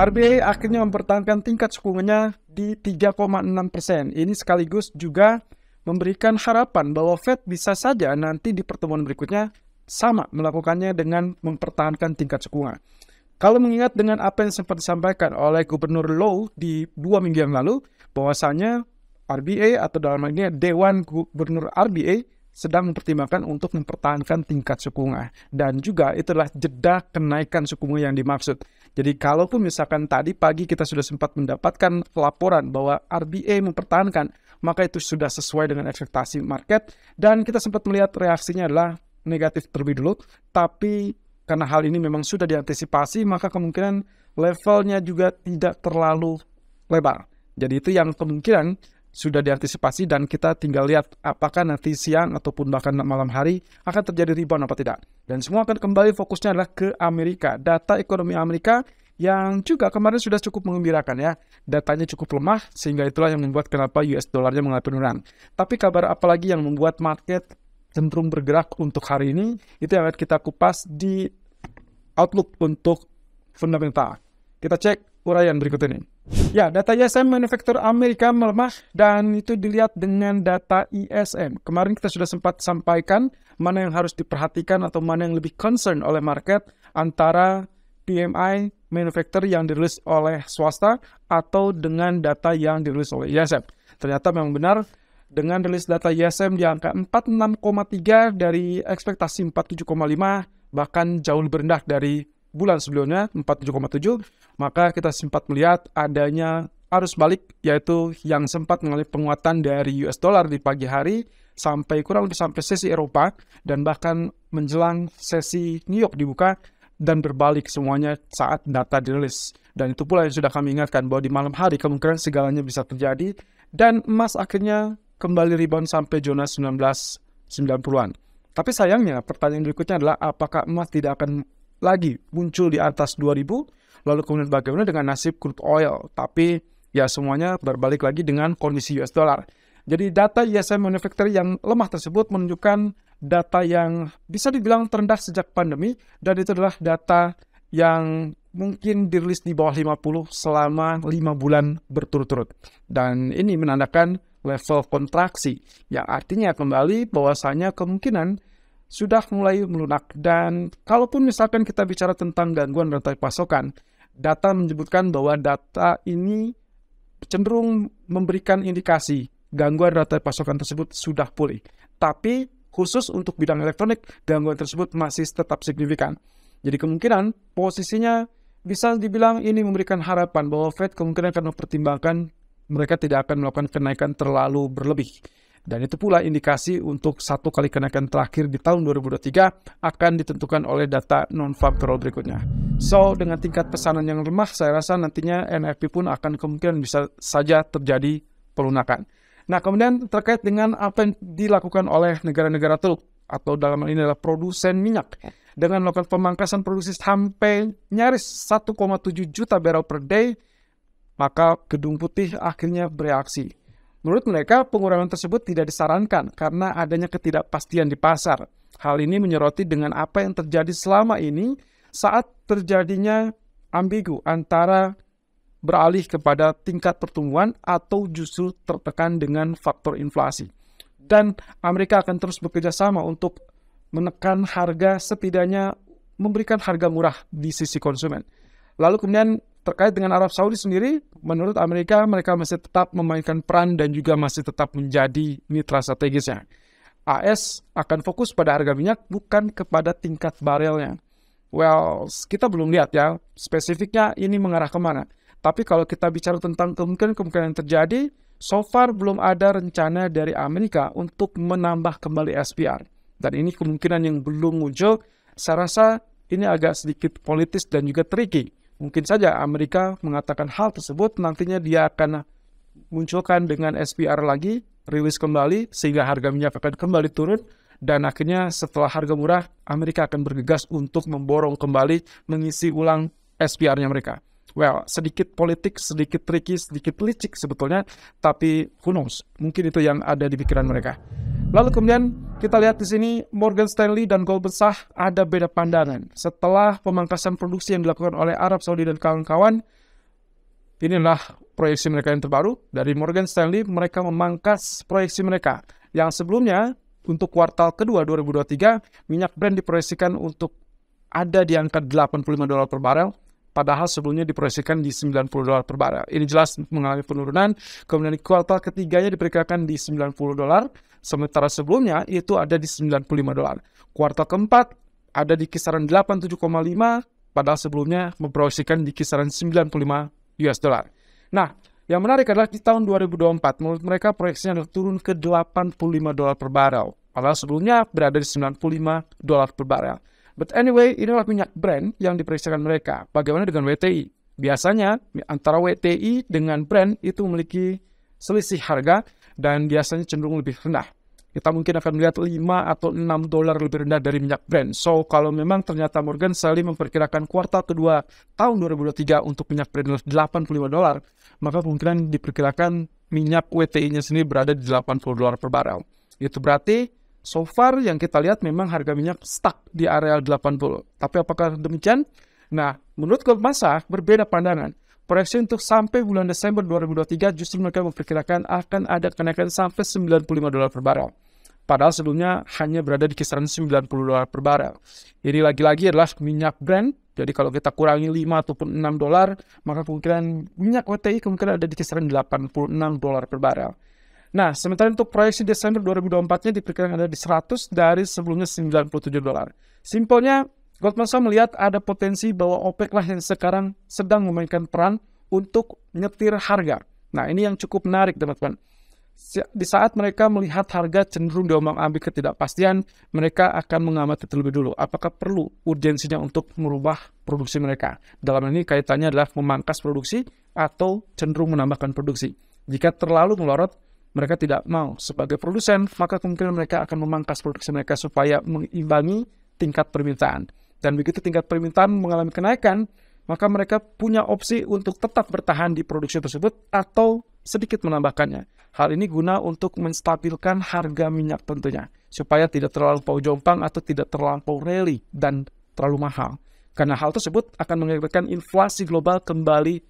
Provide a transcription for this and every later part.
RBA akhirnya mempertahankan tingkat suku bunganya di 3,6%. Ini sekaligus juga memberikan harapan bahwa Fed bisa saja nanti di pertemuan berikutnya sama melakukannya dengan mempertahankan tingkat suku bunga. Kalau mengingat dengan apa yang sempat disampaikan oleh Gubernur Lowe di 2 minggu yang lalu, bahwasanya RBA atau dalam hal ini Dewan Gubernur RBA sedang mempertimbangkan untuk mempertahankan tingkat suku bunga. Dan juga itulah jeda kenaikan suku bunga yang dimaksud. Jadi kalaupun misalkan tadi pagi kita sudah sempat mendapatkan laporan bahwa RBA mempertahankan, maka itu sudah sesuai dengan ekspektasi market. Dan kita sempat melihat reaksinya adalah negatif terlebih dulu. Tapi karena hal ini memang sudah diantisipasi, maka kemungkinan levelnya juga tidak terlalu lebar. Jadi itu yang kemungkinan sudah diantisipasi dan kita tinggal lihat apakah nanti siang ataupun bahkan malam hari akan terjadi rebound apa tidak. Dan semua akan kembali fokusnya adalah ke Amerika. Data ekonomi Amerika yang juga kemarin sudah cukup mengembirakan ya. Datanya cukup lemah sehingga itulah yang membuat kenapa US dollarnya mengalami penurunan. Tapi kabar apa lagi yang membuat market cenderung bergerak untuk hari ini, itu yang akan kita kupas di outlook untuk fundamental. Kita cek uraian berikut ini. Ya, data ISM manufaktur Amerika melemah dan itu dilihat dengan data ISM. Kemarin kita sudah sempat sampaikan mana yang harus diperhatikan atau mana yang lebih concern oleh market antara PMI manufaktur yang dirilis oleh swasta atau dengan data yang dirilis oleh ISM. Ternyata memang benar dengan rilis data ISM di angka 46,3 dari ekspektasi 47,5, bahkan jauh lebih rendah dari bulan sebelumnya 47,7, maka kita sempat melihat adanya arus balik, yaitu yang sempat mengalami penguatan dari US dollar di pagi hari sampai kurang lebih sampai sesi Eropa dan bahkan menjelang sesi New York dibuka dan berbalik semuanya saat data dirilis. Dan itu pula yang sudah kami ingatkan bahwa di malam hari kemungkinan segalanya bisa terjadi dan emas akhirnya kembali rebound sampai zona 1990-an. Tapi sayangnya pertanyaan berikutnya adalah apakah emas tidak akan lagi muncul di atas 2000, lalu kemudian bagaimana dengan nasib crude oil? Tapi ya semuanya berbalik lagi dengan kondisi US dollar. Jadi data ISM manufacturer yang lemah tersebut menunjukkan data yang bisa dibilang terendah sejak pandemi, dan itu adalah data yang mungkin dirilis di bawah 50 selama 5 bulan berturut-turut. Dan ini menandakan level kontraksi, yang artinya kembali bahwasanya kemungkinan sudah mulai melunak. Dan kalaupun misalkan kita bicara tentang gangguan rantai pasokan, data menyebutkan bahwa data ini cenderung memberikan indikasi gangguan rantai pasokan tersebut sudah pulih. Tapi khusus untuk bidang elektronik, gangguan tersebut masih tetap signifikan. Jadi kemungkinan posisinya bisa dibilang ini memberikan harapan bahwa Fed kemungkinan akan mempertimbangkan mereka tidak akan melakukan kenaikan terlalu berlebih. Dan itu pula indikasi untuk satu kali kenaikan terakhir di tahun 2023 akan ditentukan oleh data non-farm payroll berikutnya. So, dengan tingkat pesanan yang lemah, saya rasa nantinya NFP pun akan kemungkinan bisa saja terjadi pelunakan. Nah, kemudian terkait dengan apa yang dilakukan oleh negara-negara teluk, atau dalam hal ini adalah produsen minyak, dengan melakukan pemangkasan produksi sampai nyaris 1,7 juta barrel per day, maka Gedung Putih akhirnya bereaksi. Menurut mereka, pengurangan tersebut tidak disarankan karena adanya ketidakpastian di pasar. Hal ini menyoroti dengan apa yang terjadi selama ini saat terjadinya ambigu antara beralih kepada tingkat pertumbuhan atau justru tertekan dengan faktor inflasi. Dan Amerika akan terus bekerja sama untuk menekan harga, setidaknya memberikan harga murah di sisi konsumen. Lalu kemudian terkait dengan Arab Saudi sendiri, menurut Amerika, mereka masih tetap memainkan peran dan juga masih tetap menjadi mitra strategisnya. AS akan fokus pada harga minyak, bukan kepada tingkat barelnya. Well, kita belum lihat ya, spesifiknya ini mengarah kemana. Tapi kalau kita bicara tentang kemungkinan yang terjadi, so far belum ada rencana dari Amerika untuk menambah kembali SPR. Dan ini kemungkinan yang belum muncul. Saya rasa ini agak sedikit politis dan juga tricky. Mungkin saja Amerika mengatakan hal tersebut, nantinya dia akan munculkan dengan SPR lagi, rilis kembali, sehingga harga minyak akan kembali turun, dan akhirnya setelah harga murah, Amerika akan bergegas untuk memborong kembali, mengisi ulang SPR-nya mereka. Well, sedikit politik, sedikit tricky, sedikit licik sebetulnya, tapi who knows, mungkin itu yang ada di pikiran mereka. Lalu kemudian kita lihat di sini Morgan Stanley dan Goldman Sachs ada beda pandangan. Setelah pemangkasan produksi yang dilakukan oleh Arab Saudi dan kawan-kawan, inilah proyeksi mereka yang terbaru dari Morgan Stanley. Mereka memangkas proyeksi mereka yang sebelumnya untuk kuartal kedua 2023 minyak Brent diproyeksikan untuk ada di angka $85 per barel, padahal sebelumnya diproyeksikan di $90 per barel. Ini jelas mengalami penurunan. Kemudian di kuartal ketiganya diperkirakan di $90, sementara sebelumnya itu ada di $95. Kuartal keempat ada di kisaran 87,5, padahal sebelumnya memproyeksikan di kisaran $95. Nah, yang menarik adalah di tahun 2024, menurut mereka proyeksinya adalah turun ke $85 per barel, padahal sebelumnya berada di $95 per barel. But anyway, inilah minyak Brent yang diproyeksikan mereka. Bagaimana dengan WTI? Biasanya antara WTI dengan Brent itu memiliki selisih harga dan biasanya cenderung lebih rendah. Kita mungkin akan melihat $5 atau $6 lebih rendah dari minyak Brent. So, kalau memang ternyata Morgan Stanley memperkirakan kuartal kedua tahun 2023 untuk minyak Brent $85, maka kemungkinan diperkirakan minyak WTI-nya sendiri berada di $80 per barel. Itu berarti so far yang kita lihat memang harga minyak stuck di area 80. Tapi apakah demikian? Nah, menurut Goldman Sachs berbeda pandangan. Proyeksi untuk sampai bulan Desember 2023 justru mereka memperkirakan akan ada kenaikan sampai $95 per barel. Padahal sebelumnya hanya berada di kisaran $90 per barel. Ini lagi-lagi adalah minyak Brent. Jadi kalau kita kurangi 5 ataupun $6, maka kemungkinan minyak WTI kemungkinan ada di kisaran $86 per barel. Nah, sementara untuk proyeksi Desember 2024-nya diperkirakan ada di 100 dari sebelumnya $97. Simpelnya, Goldman Sachs melihat ada potensi bahwa OPEC lah yang sekarang sedang memainkan peran untuk nyetir harga. Nah, ini yang cukup menarik, teman-teman. Di saat mereka melihat harga cenderung diombang-ambing ketidakpastian, mereka akan mengamati terlebih dulu apakah perlu urgensinya untuk merubah produksi mereka. Dalam ini kaitannya adalah memangkas produksi atau cenderung menambahkan produksi. Jika terlalu melorot, mereka tidak mau sebagai produsen, maka kemungkinan mereka akan memangkas produksi mereka supaya mengimbangi tingkat permintaan. Dan begitu tingkat permintaan mengalami kenaikan, maka mereka punya opsi untuk tetap bertahan di produksi tersebut atau sedikit menambahkannya. Hal ini guna untuk menstabilkan harga minyak tentunya, supaya tidak terlampau jompang atau tidak terlampau rally dan terlalu mahal. Karena hal tersebut akan mengakibatkan inflasi global kembali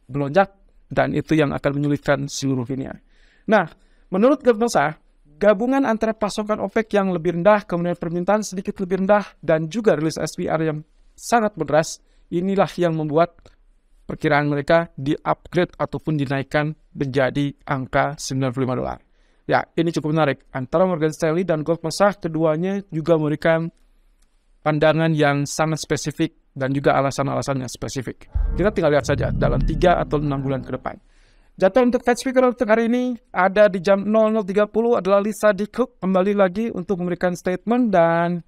melonjak, dan itu yang akan menyulitkan seluruh dunia. Nah, menurut Goldman Sachs, gabungan antara pasokan OPEC yang lebih rendah, kemudian permintaan sedikit lebih rendah, dan juga rilis SPR yang sangat berderas, inilah yang membuat perkiraan mereka di-upgrade ataupun dinaikkan menjadi angka $95. Ya, ini cukup menarik. Antara Morgan Stanley dan Goldman Sachs, keduanya juga memberikan pandangan yang sangat spesifik dan juga alasan-alasannya spesifik. Kita tinggal lihat saja dalam 3 atau 6 bulan ke depan. Jadwal untuk Fed Speaker untuk hari ini ada di jam 00.30 adalah Lisa DeCook kembali lagi untuk memberikan statement, dan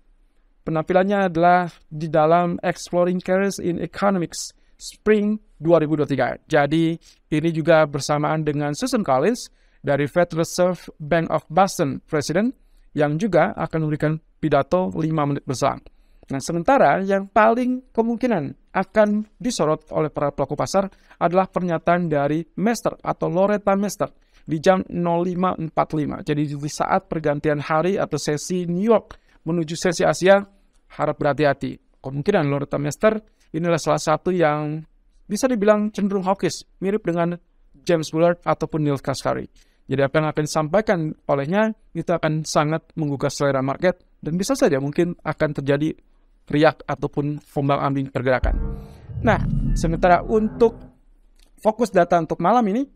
penampilannya adalah di dalam Exploring Careers in Economics Spring 2023. Jadi ini juga bersamaan dengan Susan Collins dari Fed Reserve Bank of Boston President yang juga akan memberikan pidato 5 menit berselang. Nah, sementara yang paling kemungkinan akan disorot oleh para pelaku pasar adalah pernyataan dari Mester atau Loretta Mester di jam 05.45. Jadi di saat pergantian hari atau sesi New York menuju sesi Asia, harap berhati-hati. Kemungkinan Loretta Mester inilah salah satu yang bisa dibilang cenderung hawkish, mirip dengan James Bullard ataupun Neil Kashkari. Jadi apa yang akan disampaikan olehnya itu akan sangat menggugah selera market, dan bisa saja mungkin akan terjadi riak ataupun ombang-ambing pergerakan. Nah, sementara untuk fokus data untuk malam ini,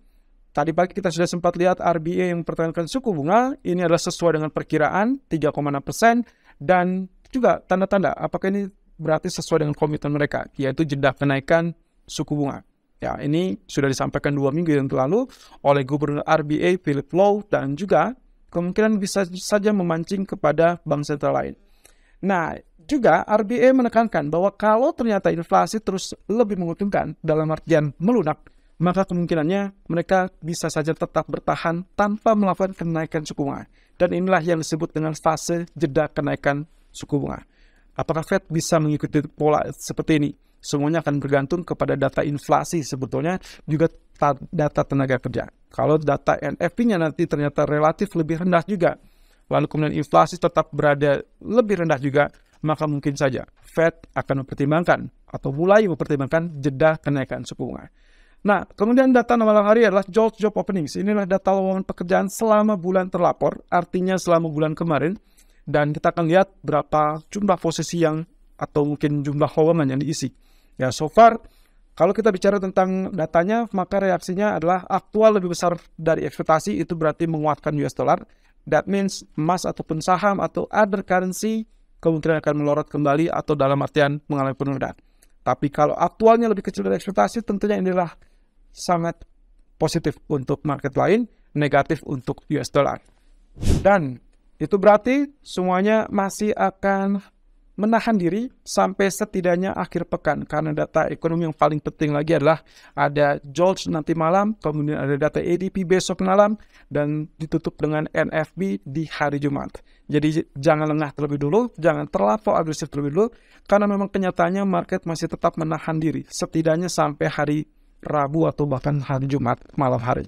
tadi pagi kita sudah sempat lihat RBA yang mempertahankan suku bunga, ini adalah sesuai dengan perkiraan 3,6%, dan juga tanda-tanda apakah ini berarti sesuai dengan komitmen mereka, yaitu jeda kenaikan suku bunga. Ya, ini sudah disampaikan 2 minggu yang lalu oleh Gubernur RBA Philip Lowe, dan juga kemungkinan bisa saja memancing kepada bank sentral lain. Nah, juga RBA menekankan bahwa kalau ternyata inflasi terus lebih menguntungkan dalam artian melunak, maka kemungkinannya mereka bisa saja tetap bertahan tanpa melakukan kenaikan suku bunga. Dan inilah yang disebut dengan fase jeda kenaikan suku bunga. Apakah Fed bisa mengikuti pola seperti ini? Semuanya akan bergantung kepada data inflasi sebetulnya, juga data tenaga kerja. Kalau data NFP-nya nanti ternyata relatif lebih rendah juga, lalu kemudian inflasi tetap berada lebih rendah juga, maka mungkin saja Fed akan mempertimbangkan atau mulai mempertimbangkan jeda kenaikan suku bunga. Nah, kemudian data malam hari adalah JOLTS Job Openings. Inilah data lowongan pekerjaan selama bulan terlapor, artinya selama bulan kemarin. Dan kita akan lihat berapa jumlah posisi yang atau mungkin jumlah lowongan yang diisi. Ya, so far, kalau kita bicara tentang datanya, maka reaksinya adalah aktual lebih besar dari ekspektasi, itu berarti menguatkan US dollar. That means emas ataupun saham atau other currency kemungkinan akan melorot kembali atau dalam artian mengalami penurunan. Tapi kalau aktualnya lebih kecil dari ekspektasi, tentunya inilah sangat positif untuk market lain, negatif untuk US dollar. Dan itu berarti semuanya masih akan menahan diri sampai setidaknya akhir pekan. Karena data ekonomi yang paling penting lagi adalah ada JOLTS nanti malam, kemudian ada data ADP besok malam, dan ditutup dengan NFP di hari Jumat. Jadi jangan lengah terlebih dulu, jangan terlalu agresif terlebih dulu, karena memang kenyataannya market masih tetap menahan diri, setidaknya sampai hari Rabu atau bahkan hari Jumat malam hari.